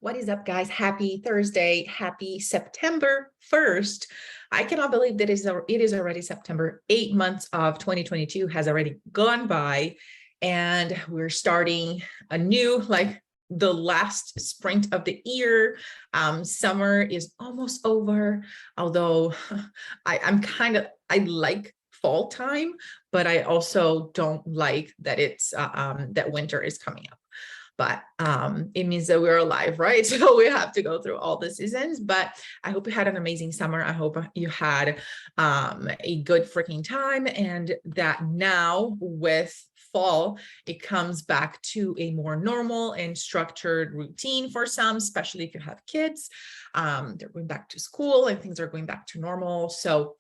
What is up, guys? Happy Thursday. Happy September 1st. I cannot believe that it is already September. 8 months of 2022 has already gone by, and we're starting a new, the last sprint of the year. Summer is almost over, although I like fall time, but I also don't like that that winter is coming up. But it means that we're alive, right? So we have to go through all the seasons. But I hope you had an amazing summer. I hope you had a good freaking time, and that now with fall, it comes back to a more normal and structured routine for some, especially if you have kids. They're going back to school and things are going back to normal. So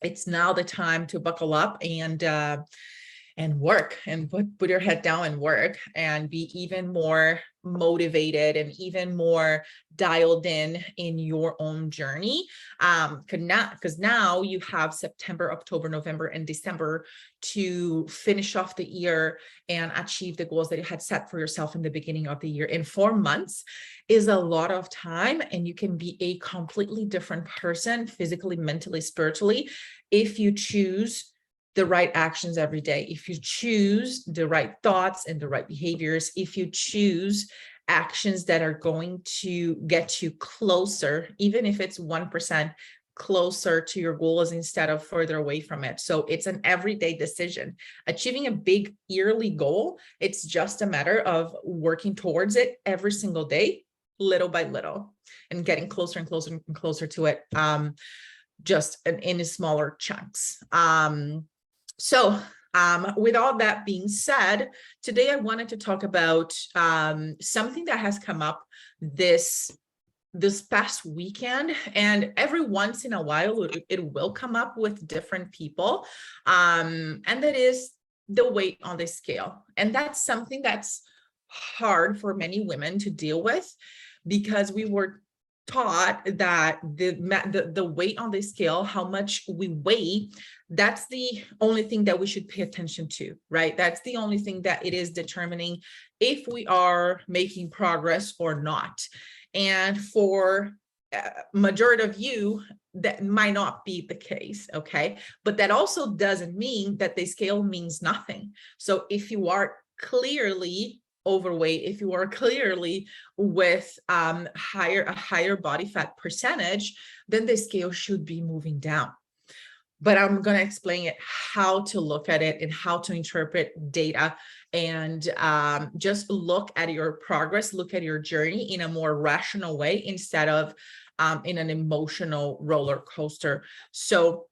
it's now the time to buckle up and work and put your head down and work and be even more motivated and even more dialed in your own journey. Because now you have September, October, November, and December to finish off the year and achieve the goals that you had set for yourself in the beginning of the year. In 4 months is a lot of time, and you can be a completely different person, physically, mentally, spiritually, if you choose the right actions every day, if you choose the right thoughts and the right behaviors, if you choose actions that are going to get you closer, even if it's 1% closer to your goals instead of further away from it. So it's an everyday decision. Achieving a big yearly goal, it's just a matter of working towards it every single day, little by little, and getting closer and closer and closer to it, just in smaller chunks. So with all that being said, today I wanted to talk about something that has come up this past weekend, and every once in a while it will come up with different people, and that is the weight on the scale. And that's something that's hard for many women to deal with, because we were taught that the weight on the scale, how much we weigh, that's the only thing that we should pay attention to, right? That's the only thing that it is determining if we are making progress or not. And for majority of you, that might not be the case, okay? But that also doesn't mean that the scale means nothing. So if you are clearly overweight, if you are clearly with a higher body fat percentage, then the scale should be moving down. But I'm going to explain it, how to look at it and how to interpret data, and just look at your progress, look at your journey in a more rational way instead of in an emotional roller coaster. So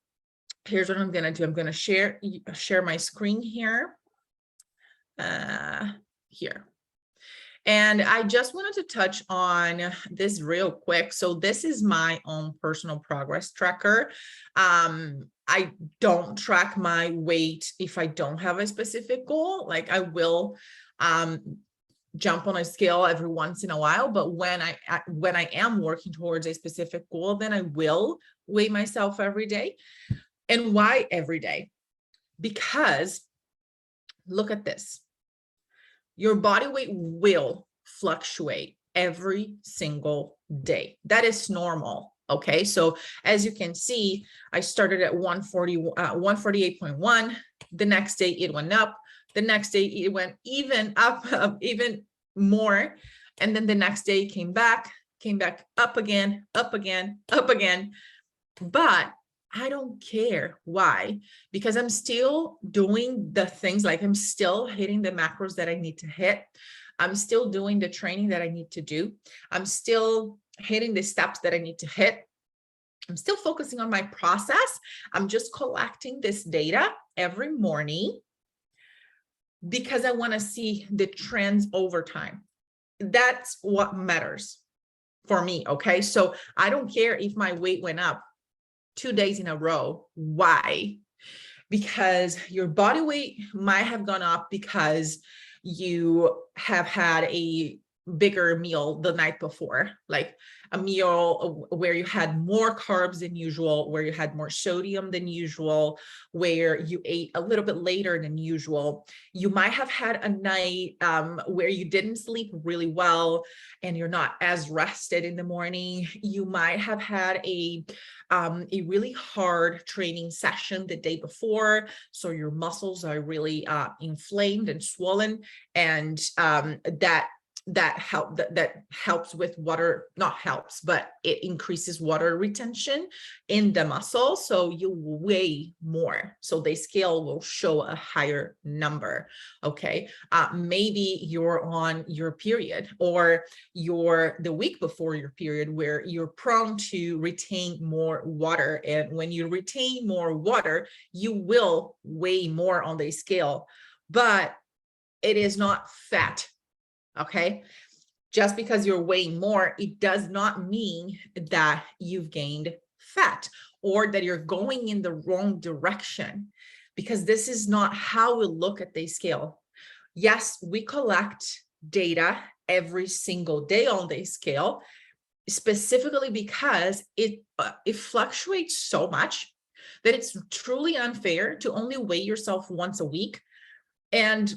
here's what I'm going to do. I'm going to share my screen here. Here. And I just wanted to touch on this real quick. So this is my own personal progress tracker. I don't track my weight if I don't have a specific goal. Like, I will jump on a scale every once in a while, but when I am working towards a specific goal, then I will weigh myself every day. And why every day? Because look at this. Your body weight will fluctuate every single day. That is normal. Okay. So as you can see, I started at 148.1. The next day it went up. The next day it went even up, even more. And then the next day came back up again, up again, up again. But I don't care. Why? Because I'm still doing the things, like I'm still hitting the macros that I need to hit. I'm still doing the training that I need to do. I'm still hitting the steps that I need to hit. I'm still focusing on my process. I'm just collecting this data every morning because I want to see the trends over time. That's what matters for me. Okay. So I don't care if my weight went up 2 days in a row. Why? Because your body weight might have gone up because you have had a bigger meal the night before, like a meal where you had more carbs than usual, where you had more sodium than usual, where you ate a little bit later than usual. You might have had a night where you didn't sleep really well and you're not as rested in the morning. You might have had a really hard training session the day before, so your muscles are really inflamed and swollen, and that helps with water, not helps, but it increases water retention in the muscle, so you weigh more, so the scale will show a higher number. Okay, maybe you're on your period, or you're the week before your period, where you're prone to retain more water, and when you retain more water, you will weigh more on the scale, but it is not fat. Okay, just because you're weighing more, it does not mean that you've gained fat or that you're going in the wrong direction, because this is not how we look at the scale. Yes, we collect data every single day on the scale, specifically because it fluctuates so much that it's truly unfair to only weigh yourself once a week, and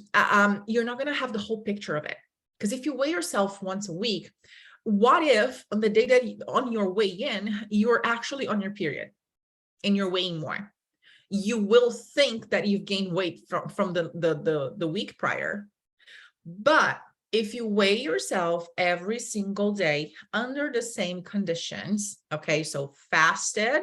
you're not going to have the whole picture of it. Because if you weigh yourself once a week, what if on the day that on your weigh-in, you're actually on your period and you're weighing more? You will think that you've gained weight from the week prior. But if you weigh yourself every single day under the same conditions, okay, so fasted,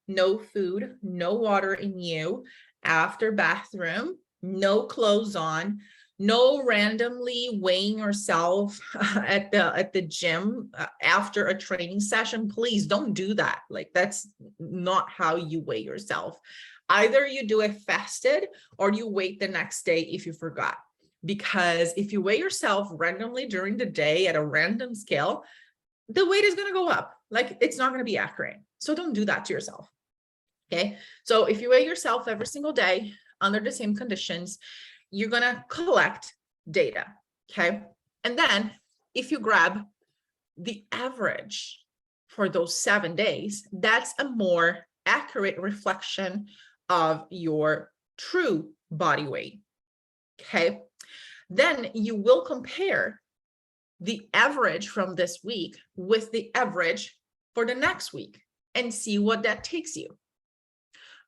no food, no water in you, after bathroom, no clothes on, no randomly weighing yourself at the gym after a training session. Please don't do that. Like, that's not how you weigh yourself. Either you do it fasted or you wait the next day if you forgot. Because if you weigh yourself randomly during the day at a random scale, the weight is going to go up. Like, it's not going to be accurate. So don't do that to yourself. Okay. So if you weigh yourself every single day under the same conditions, you're going to collect data. Okay. And then if you grab the average for those 7 days, that's a more accurate reflection of your true body weight. Okay. Then you will compare the average from this week with the average for the next week and see what that takes you.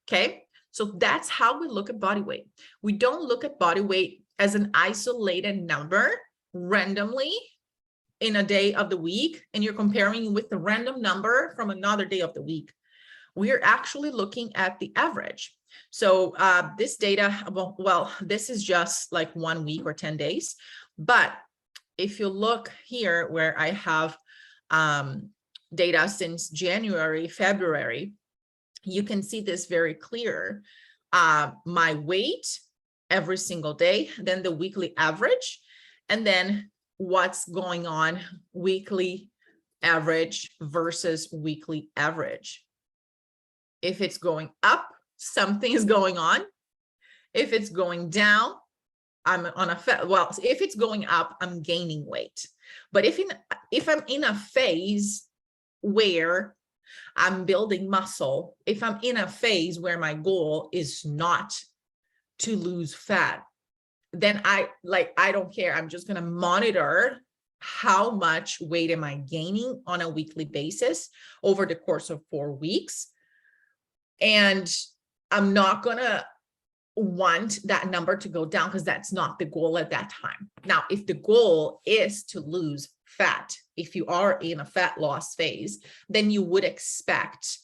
Okay. So that's how we look at body weight. We don't look at body weight as an isolated number randomly in a day of the week, and you're comparing with the random number from another day of the week. We're actually looking at the average. So this data, well, this is just like 1 week or 10 days. But if you look here where I have data since January, February, you can see this very clear. My weight every single day, then the weekly average, and then what's going on weekly average versus weekly average. If it's going up, something is going on. If it's going down, I'm on a well, if it's going up, I'm gaining weight. But if I'm in a phase where I'm building muscle, if I'm in a phase where my goal is not to lose fat, then I don't care. I'm just going to monitor how much weight am I gaining on a weekly basis over the course of 4 weeks. And I'm not going to want that number to go down, because that's not the goal at that time. Now, if the goal is to lose fat, if you are in a fat loss phase, then you would expect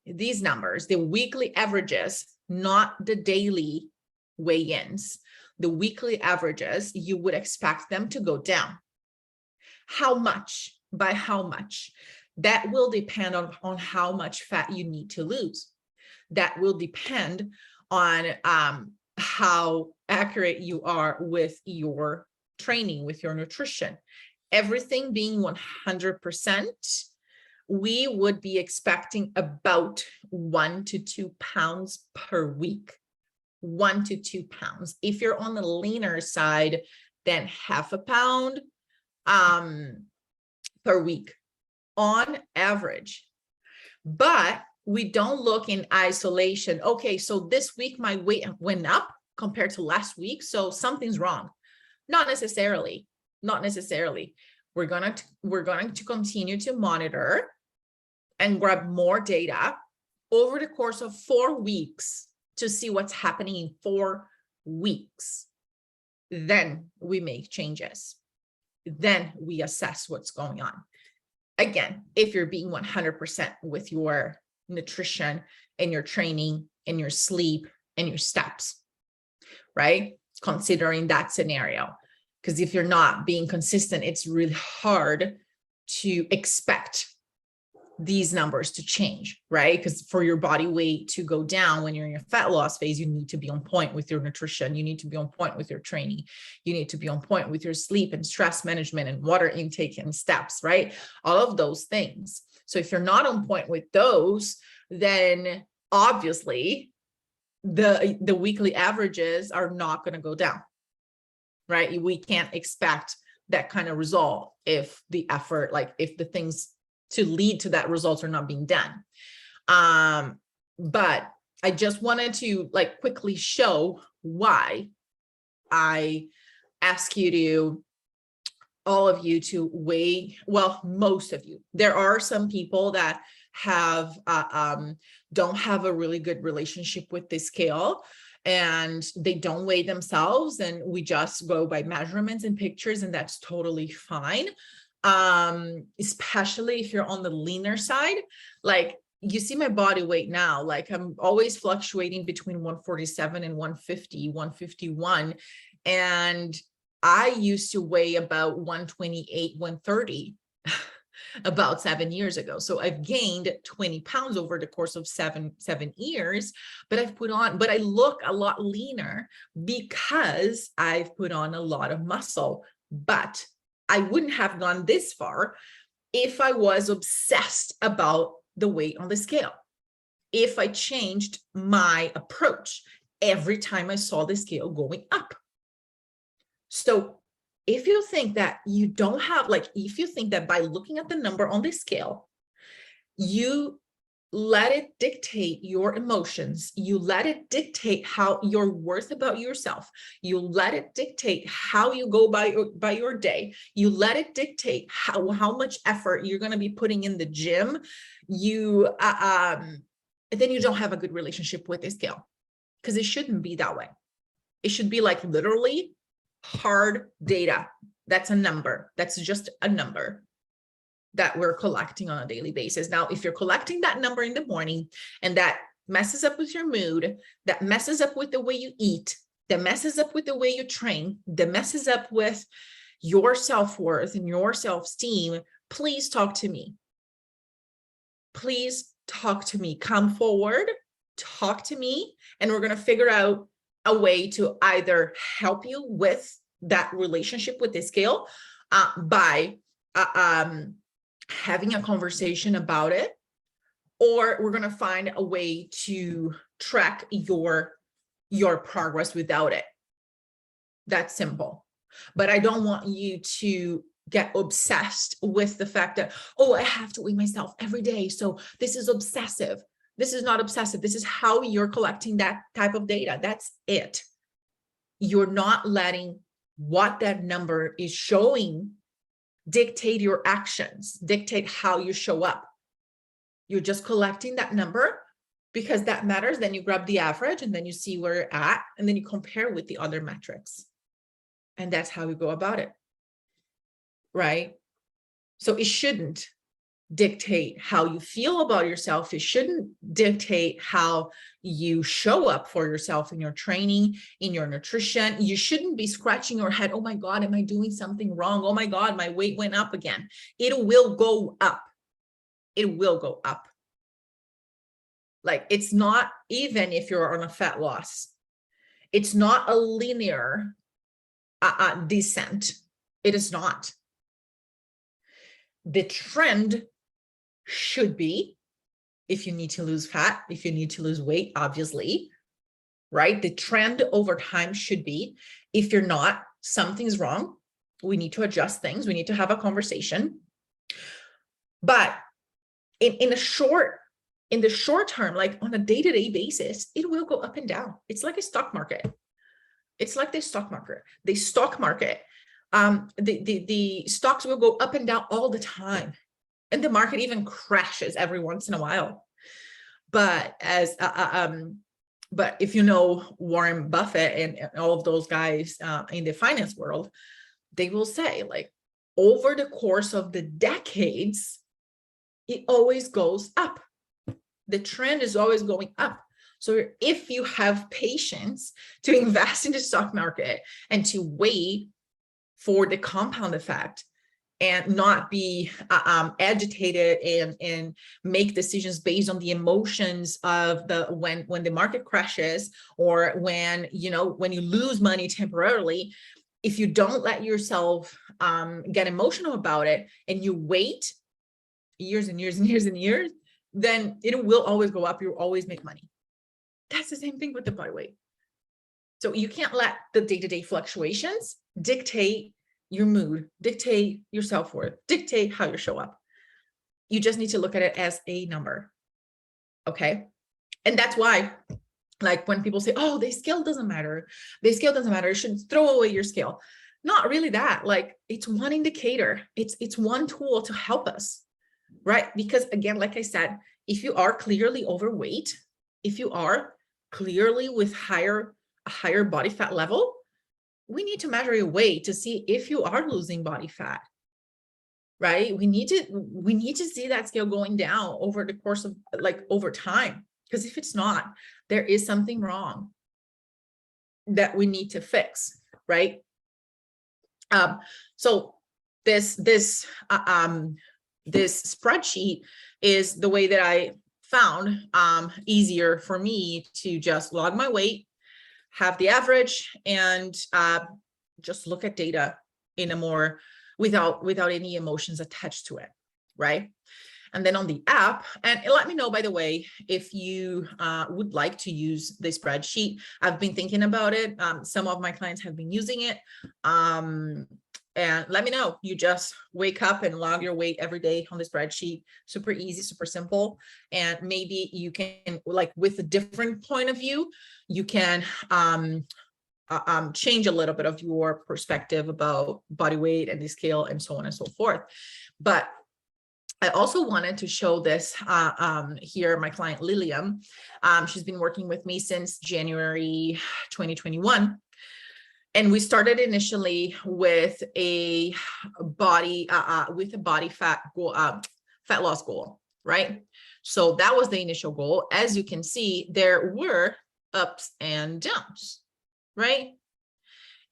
these numbers, the weekly averages, not the daily weigh-ins, the weekly averages, you would expect them to go down. How much? By how much? That will depend on how much fat you need to lose. That will depend on how accurate you are with your training, with your nutrition. Everything being 100%, we would be expecting about 1 to 2 pounds per week. 1 to 2 pounds. If you're on the leaner side, then half a pound per week on average. But we don't look in isolation. Okay, so this week my weight went up compared to last week, so something's wrong. Not necessarily. Not necessarily. We're going to continue to monitor and grab more data over the course of 4 weeks to see what's happening in 4 weeks. Then we make changes. Then we assess what's going on. Again, if you're being 100% with your nutrition and your training and your sleep and your steps, right? Considering that scenario. Because if you're not being consistent, it's really hard to expect these numbers to change, right? Because for your body weight to go down when you're in your fat loss phase, you need to be on point with your nutrition. You need to be on point with your training. You need to be on point with your sleep and stress management and water intake and steps, right? All of those things. So if you're not on point with those, then obviously the weekly averages are not going to go down, right? We can't expect that kind of result if the effort, like if the things to lead to that results are not being done. But I just wanted to like quickly show why I ask you to, all of you to weigh, well, most of you. There are some people that have don't have a really good relationship with the scale and they don't weigh themselves, and we just go by measurements and pictures, and that's totally fine. Especially if you're on the leaner side. Like you see my body weight now, like I'm always fluctuating between 147 and 150, 151. And I used to weigh about 128, 130 about 7 years ago. So I've gained 20 pounds over the course of seven years, but I look a lot leaner because I've put on a lot of muscle. But I wouldn't have gone this far if I was obsessed about the weight on the scale. If I changed my approach every time I saw the scale going up. So if you think that you don't have, like, if you think that by looking at the number on the scale, you let it dictate your emotions, you let it dictate how your worth about yourself, you let it dictate how you go by your day, you let it dictate how much effort you're going to be putting in the gym, you then you don't have a good relationship with the scale, because it shouldn't be that way. It should be like literally hard data. That's a number. That's just a number that we're collecting on a daily basis. Now, if you're collecting that number in the morning and that messes up with your mood, that messes up with the way you eat, that messes up with the way you train, that messes up with your self-worth and your self-esteem, please talk to me. Please talk to me. Come forward, talk to me, and we're going to figure out a way to either help you with that relationship with the scale by having a conversation about it, or we're going to find a way to track your progress without it. That's simple. But I don't want you to get obsessed with the fact that, oh, I have to weigh myself every day, so this is obsessive. This is not obsessive. This is how you're collecting that type of data. That's it. You're not letting what that number is showing dictate your actions, dictate how you show up. You're just collecting that number because that matters. Then you grab the average and then you see where you're at, and then you compare with the other metrics. And that's how we go about it, right? So it shouldn't dictate how you feel about yourself. It shouldn't dictate how you show up for yourself in your training, in your nutrition. You shouldn't be scratching your head. Oh my God, am I doing something wrong? Oh my God, my weight went up again. It will go up. It will go up. Like, it's not, even if you're on a fat loss, it's not a linear descent. It is not. The trend should be, if you need to lose fat, if you need to lose weight, obviously, right? The trend over time should be, if you're not, something's wrong. We need to adjust things. We need to have a conversation. But in the short term, like on a day-to-day basis, it will go up and down. It's like a stock market. It's like the stock market. The stock market, the stocks will go up and down all the time. And the market even crashes every once in a while. But but if you know Warren Buffett and all of those guys in the finance world, they will say, like, over the course of the decades, it always goes up. The trend is always going up. So if you have patience to invest in the stock market and to wait for the compound effect and not be agitated and make decisions based on the emotions of the when the market crashes, or when when you lose money temporarily, if you don't let yourself get emotional about it and you wait years and years and years and years, then it will always go up. You'll always make money. That's the same thing with the body weight. So you can't let the day-to-day fluctuations dictate your mood, dictate your self-worth, dictate how you show up. You just need to look at it as a number. Okay. And that's why, like, when people say, oh, the scale doesn't matter, you should throw away your scale. Not really that. Like, it's one indicator. It's one tool to help us, right? Because again, like I said, if you are clearly overweight, if you are clearly with a higher body fat level, we need to measure your weight to see if you are losing body fat, right? We need to see that scale going down over the course of, like, over time. Because if it's not, there is something wrong that we need to fix, right? So this spreadsheet is the way that I found easier for me to just log my weight, have the average, and just look at data in a more without any emotions attached to it, right? And then on the app, and let me know, by the way, if you would like to use the spreadsheet. I've been thinking about it. Some of my clients have been using it. And let me know. You just wake up and log your weight every day on the spreadsheet. Super easy, super simple. And maybe you can, like, with a different point of view, you can change a little bit of your perspective about body weight and the scale and so on and so forth. But I also wanted to show this here, my client Lilium. She's been working with me since January 2021. And we started initially with a body fat goal, fat loss goal, right? So that was the initial goal. As you can see, there were ups and downs, right?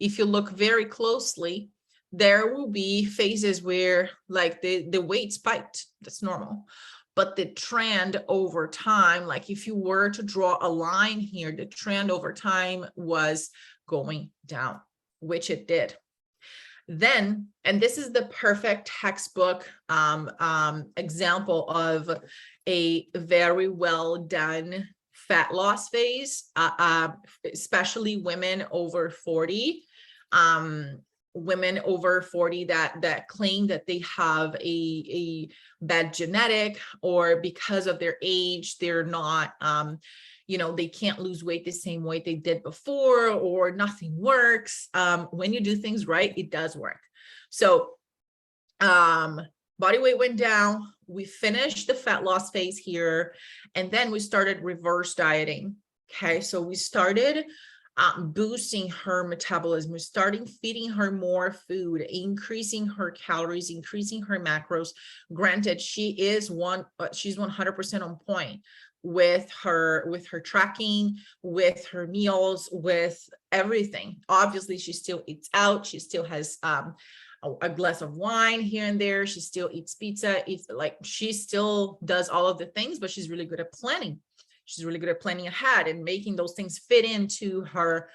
If you look very closely, there will be phases where, like, the weight spiked. That's normal. But the trend over time, like if you were to draw a line here, the trend over time was going down, which it did. Then, and this is the perfect textbook example of a very well done fat loss phase, especially women over 40. Women over 40 that claim that they have a bad genetic, or because of their age, they're not, they can't lose weight the same weight they did before, or nothing works. When you do things right, it does work. So body weight went down. We finished the fat loss phase here, and then we started reverse dieting. Okay, so we started boosting her metabolism. We're starting feeding her more food, increasing her calories, increasing her macros. Granted, she's 100% on point with her tracking, with her meals, with everything. Obviously, she still eats out. She still has a glass of wine here and there. She still eats pizza. She still does all of the things, but she's really good at planning. She's really good at planning ahead and making those things fit into her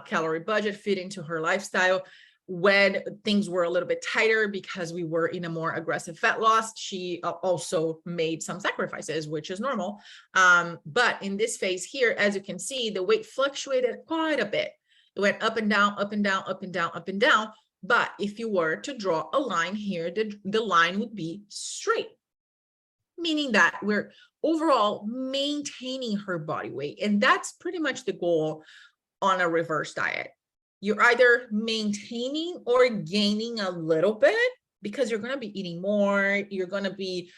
calorie budget, fit into her lifestyle. When things were a little bit tighter because we were in a more aggressive fat loss, she also made some sacrifices, which is normal. But in this phase here, as you can see, the weight fluctuated quite a bit. It went up and down, up and down, up and down, up and down. But if you were to draw a line here, the line would be straight, meaning that we're overall maintaining her body weight. And that's pretty much the goal on a reverse diet. You're either maintaining or gaining a little bit, because you're going to be eating more, you're going to be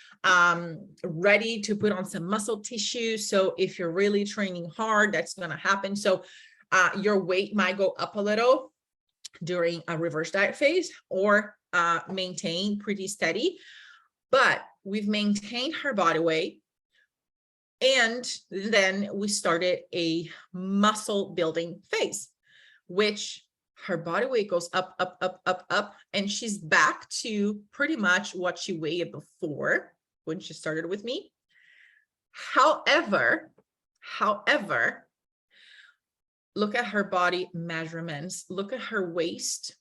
ready to put on some muscle tissue. So if you're really training hard, that's going to happen. So your weight might go up a little during a reverse diet phase, or maintain pretty steady. But we've maintained her body weight, and then we started a muscle building phase, which her body weight goes up, up, up, up, up, and she's back to pretty much what she weighed before when she started with me. However, look at her body measurements, look at her waist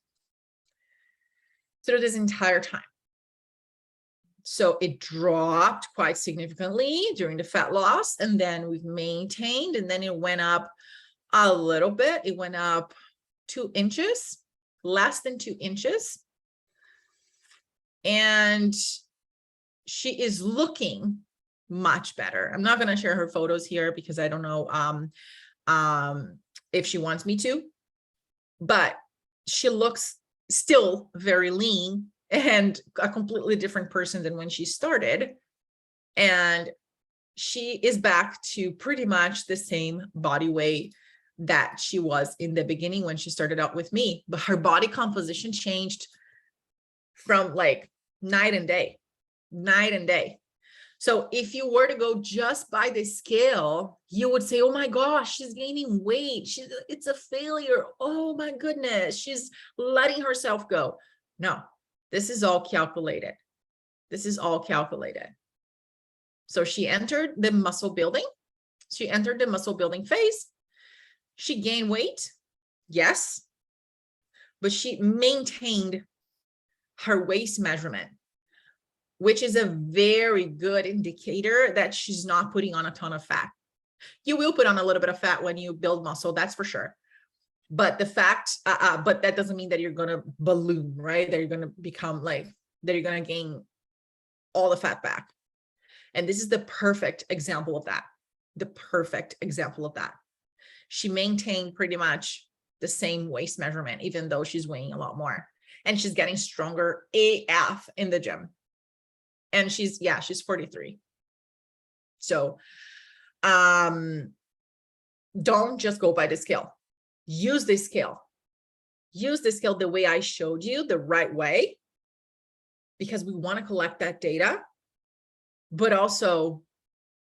through this entire time. So it dropped quite significantly during the fat loss, and then we've maintained, and then it went up a little bit. It went up 2 inches, less than 2 inches. And she is looking much better. I'm not going to share her photos here because I don't know if she wants me to, but she looks still very lean and a completely different person than when she started. And she is back to pretty much the same body weight that she was in the beginning when she started out with me, but her body composition changed from like night and day. So if you were to go just by the scale, you would say, oh my gosh, she's gaining weight. It's a failure. Oh my goodness, she's letting herself go. No, this is all calculated. So she entered the muscle building. She entered the muscle building phase. She gained weight, yes, but she maintained her waist measurement, which is a very good indicator that she's not putting on a ton of fat. You will put on a little bit of fat when you build muscle, that's for sure. But the fact, but that doesn't mean that you're going to balloon, right? That you're going to become like, that you're going to gain all the fat back. And this is the perfect example of that. She maintained pretty much the same waist measurement, even though she's weighing a lot more. And she's getting stronger AF in the gym. And she's 43. So don't just go by the scale. Use the scale. Use the scale the way I showed you, the right way, because we want to collect that data. But also,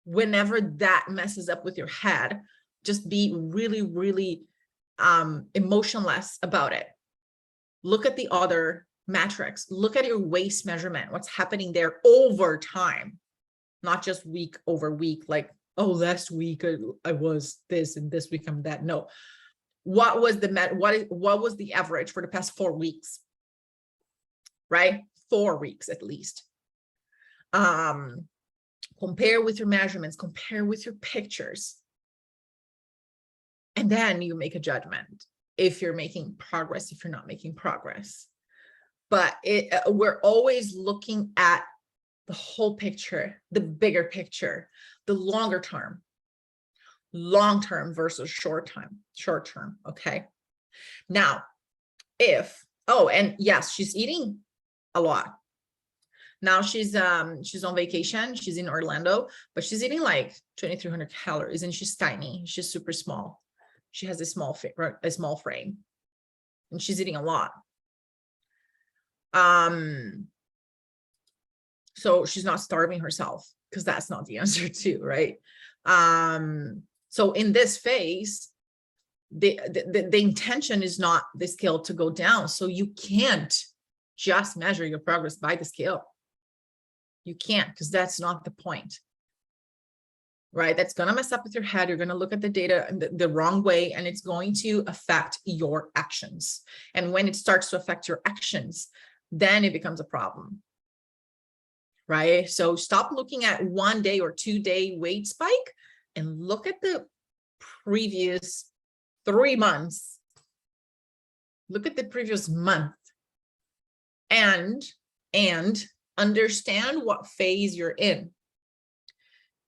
whenever that messes up with your head, just be really, really emotionless about it. Look at the other metrics. Look at your waist measurement, what's happening there over time, not just week over week, like, oh, last week I was this and this week I'm that. No. What was the average for the past 4 weeks? Right? 4 weeks at least. Compare with your measurements, compare with your pictures. And then you make a judgment if you're making progress, if you're not making progress. But we're always looking at the whole picture, the bigger picture, the longer term, long-term versus short-term. Okay. Now, and yes, she's eating a lot. Now she's on vacation. She's in Orlando, but she's eating like 2,300 calories, and she's tiny. She's super small. She has a small frame, and she's eating a lot. So she's not starving herself, because that's not the answer too, right? So in this phase, the intention is not the scale to go down. So you can't just measure your progress by the scale. You can't, because that's not the point, right? That's going to mess up with your head. You're going to look at the data the wrong way, and it's going to affect your actions. And when it starts to affect your actions, then it becomes a problem, right? So stop looking at 1 day or 2 day weight spike and look at the previous 3 months. Look at the previous month. and understand what phase you're in.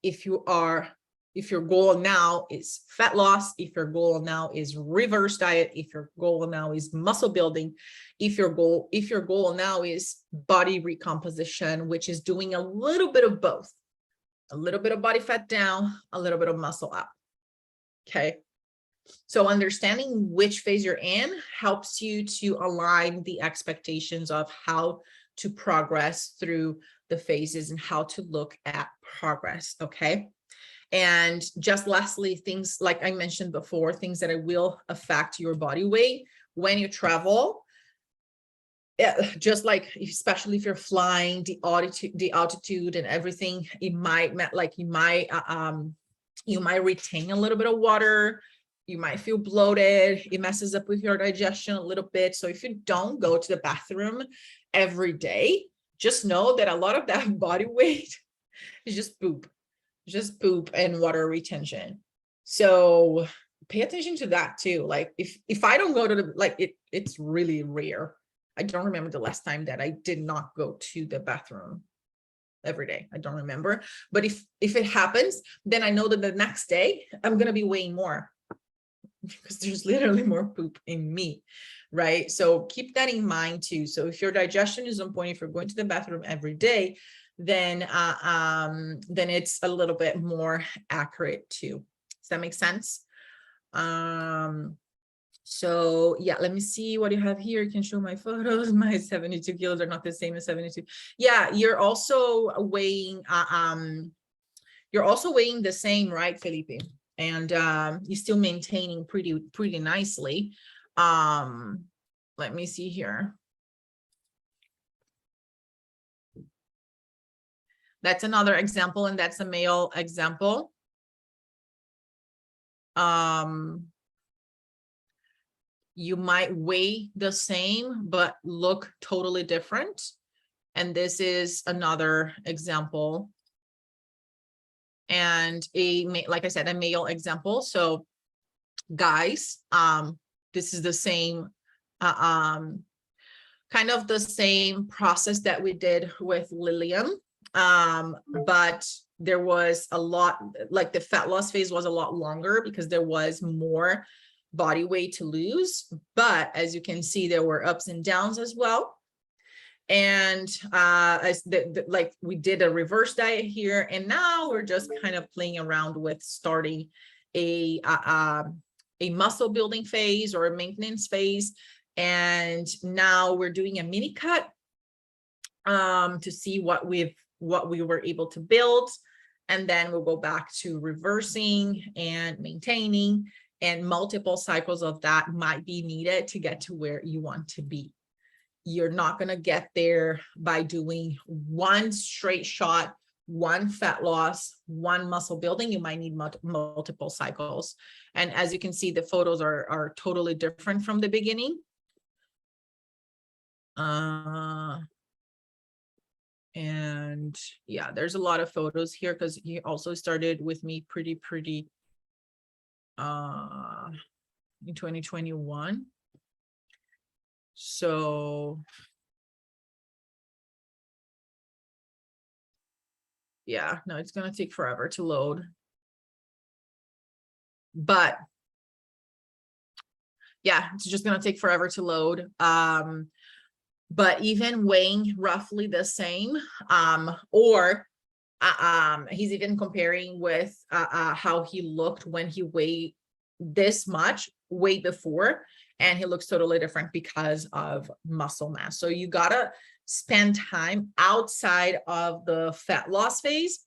If your goal now is fat loss, if your goal now is reverse diet, if your goal now is muscle building, if your goal now is body recomposition, which is doing a little bit of both, a little bit of body fat down, a little bit of muscle up. Okay. So understanding which phase you're in helps you to align the expectations of how to progress through the phases and how to look at progress. Okay. And just lastly, things like I mentioned before, things that will affect your body weight when you travel. Just like, especially if you're flying, the altitude and everything, it might you might retain a little bit of water. You might feel bloated. It messes up with your digestion a little bit. So if you don't go to the bathroom every day, just know that a lot of that body weight is just poop and water retention. So pay attention to that too. Like if I don't go to the, it's really rare. I don't remember the last time that I did not go to the bathroom every day. I don't remember. But if it happens, then I know that the next day I'm going to be weighing more because there's literally more poop in me, right? So keep that in mind too. So if your digestion is on point, if you're going to the bathroom every day, then it's a little bit more accurate too. Does that make sense? So yeah, let me see what you have here. You can show my photos. My 72 kilos are not the same as 72. Yeah, you're also weighing the same, right, Felipe? And you're still maintaining pretty nicely. Let me see here. That's another example, and that's a male example. You might weigh the same, but look totally different. And this is another example. And like I said, a male example. So guys, this is the same, kind of the same process that we did with Lilium. But there was a lot, like the fat loss phase was a lot longer because there was more body weight to lose. But as you can see, there were ups and downs as well. And like we did a reverse diet here, and now we're just kind of playing around with starting a muscle building phase or a maintenance phase. And now we're doing a mini cut to see what we were able to build. And then we'll go back to reversing and maintaining, and multiple cycles of that might be needed to get to where you want to be. You're not going to get there by doing one straight shot, one fat loss, one muscle building. You might need multiple cycles. And as you can see, the photos are totally different from the beginning. And yeah, there's a lot of photos here because he also started with me pretty in 2021. So yeah, no, it's going to take forever to load. But yeah, it's just going to take forever to load. But even weighing roughly the same, or he's even comparing with how he looked when he weighed this much way before, and he looks totally different because of muscle mass. So you gotta spend time outside of the fat loss phase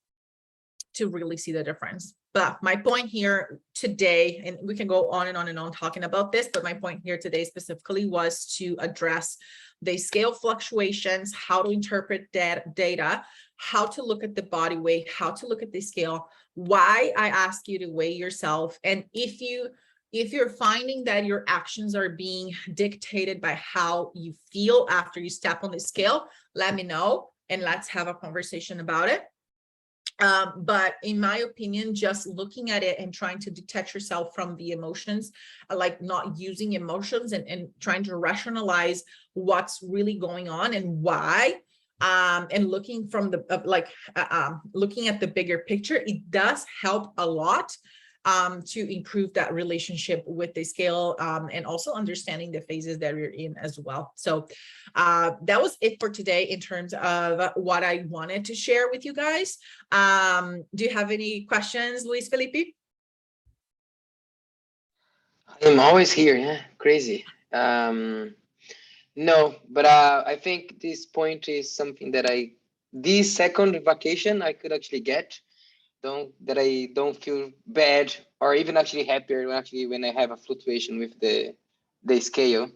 to really see the difference. But my point here today, and we can go on and on and on talking about this, but my point here today specifically was to address the scale fluctuations, how to interpret that data, how to look at the body weight, how to look at the scale, why I ask you to weigh yourself. And if you're finding that your actions are being dictated by how you feel after you step on the scale, let me know and let's have a conversation about it. But in my opinion, just looking at it and trying to detach yourself from the emotions, like not using emotions and trying to rationalize what's really going on and why, and looking from the looking at the bigger picture, it does help a lot to improve that relationship with the scale, and also understanding the phases that you're in as well. So that was it for today in terms of what I wanted to share with you guys. Do you have any questions, Luis Felipe? I'm always here, yeah, crazy. No, but I think this point is something that this second vacation I could actually get. That I don't feel bad or even actually happier when I have a fluctuation with the scale.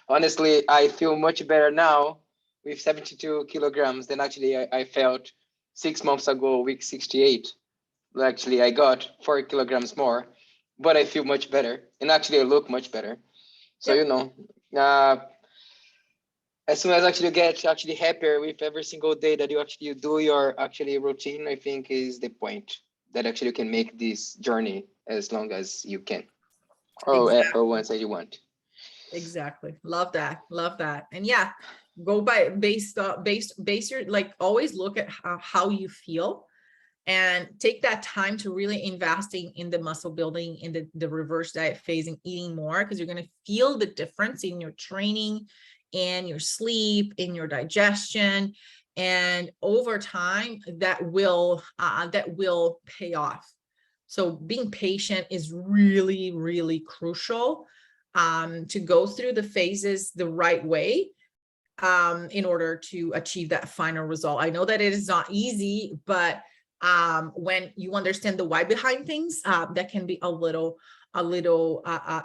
Honestly, I feel much better now with 72 kilograms than actually I felt 6 months ago, week 68. Actually, I got 4 kilograms more, but I feel much better and actually I look much better. So, Yep. uh, as soon as actually you get actually happier with every single day that you do your actually routine, I think is the point that actually you can make this journey as long as you can, or Exactly. once that you want. Exactly. Love that. Love that. And yeah, go by base your, like, always look at how you feel and take that time to really investing in the muscle building, in the reverse diet phase, and eating more, because you're going to feel the difference in your training, in your sleep, in your digestion, and over time that will pay off. So being patient is really, really crucial, to go through the phases the right way, in order to achieve that final result. I know that it is not easy, but when you understand the why behind things, that can be a little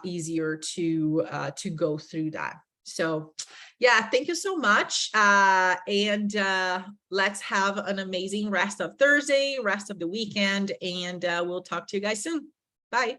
easier to go through that. So yeah, thank you so much. And let's have an amazing rest of Thursday, rest of the weekend, and we'll talk to you guys soon. Bye.